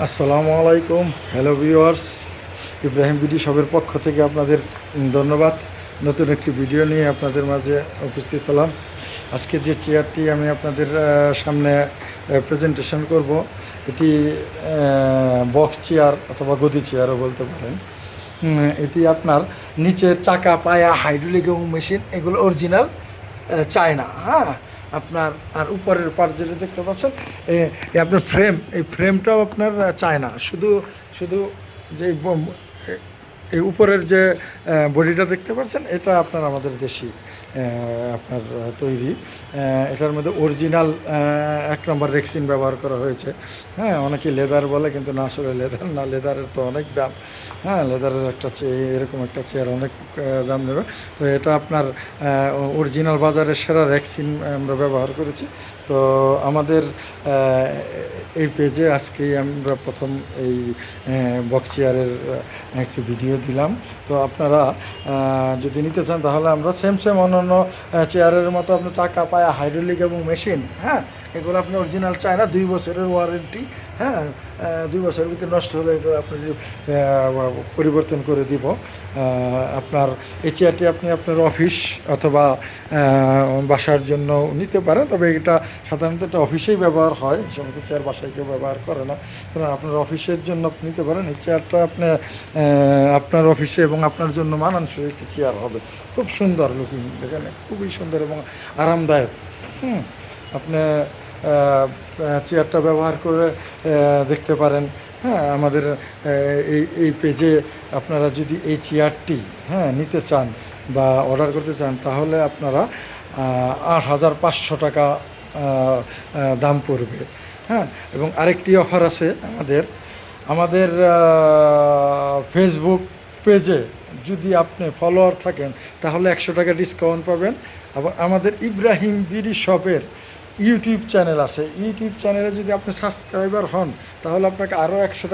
আসসালামু আলাইকুম। Hello viewers, Ibrahim BD শপের পক্ষ থেকে আপনাদের ধন্যবাদ। নতুন একটি ভিডিও নিয়ে আপনাদের মাঝে উপস্থিত হলাম। আজকে যে চেয়ারটি আমি আপনাদের সামনে প্রেজেন্টেশন করব, এটি বক্স চেয়ার অথবা গদি চেয়ারও বলতে পারেন। এটি আপনার নিচের চাকা, পায়া, হাইড্রোলিক এবং মেশিন এগুলো অরিজিনাল চায়না। হ্যাঁ, আপনার আর উপরের পার্ট যেটা দেখতে পাচ্ছেন, আপনার এই ফ্রেমটাও আপনার চায়না। শুধু শুধু যে এই উপরের যে বডিটা দেখতে পাচ্ছেন, এটা আপনার আমাদের দেশি আপনার তৈরি। এটার মধ্যে অরিজিনাল 1 নম্বর রেক্সিন ব্যবহার করা হয়েছে। হ্যাঁ, অনেকে লেদার বলে, কিন্তু না, আসলে লেদার না, লেদারের তো অনেক দাম। হ্যাঁ, লেদারের একটা এরকম একটা চেয়ার অনেক দাম নেবে। তো এটা আপনার অরিজিনাল বাজারের সেরা রেক্সিন আমরা ব্যবহার করেছি। তো আমাদের এই পেজে আজকেই আমরা প্রথম এই বক্স চেয়ারের একটি ভিডিও দিলাম। তো আপনারা যদি নিতে চান, তাহলে আমরা সেম অন্যান্য চেয়ারের মতো আপনার চাকা, পায়া, হাইড্রোলিক এবং মেশিন, হ্যাঁ, এগুলো আপনি অরিজিনাল চায় না, 2 বছরের ওয়ারেন্টি। হ্যাঁ, 2 বছরের ভিতরে নষ্ট হলে এগুলো আপনি পরিবর্তন করে দিব। আপনার এই চেয়ারটি আপনি আপনার অফিস অথবা বাসার জন্য নিতে পারেন, তবে এটা সাধারণত এটা অফিসেই ব্যবহার হয়। সমস্ত চেয়ার বাসায় কেউ ব্যবহার করে না। কারণ আপনার অফিসের জন্য আপনি নিতে পারেন। এই চেয়ারটা আপনি আপনার অফিসে এবং আপনার জন্য মানানসই একটি চেয়ার হবে। খুব সুন্দর লুকিং, দেখেন, খুবই সুন্দর এবং আরামদায়ক। আপনি চেয়ারটা ব্যবহার করে দেখতে পারেন। হ্যাঁ, আমাদের এই পেজে আপনারা যদি এই চেয়ারটি নিতে চান বা অর্ডার করতে চান, তাহলে আপনারা 8,500 টাকা দাম পড়বে। হ্যাঁ, এবং আরেকটি অফার আছে আমাদের ফেসবুক পেজে যদি আপনি ফলোয়ার থাকেন, তাহলে 100 টাকা ডিসকাউন্ট পাবেন। আবার আমাদের ইব্রাহিম বিডি শপের ইউটিউব চ্যানেল আছে। ইউটিউব চ্যানেলে যদি আপনি সাবস্ক্রাইবার হন, তাহলে আপনাকে আরও 100 টাকা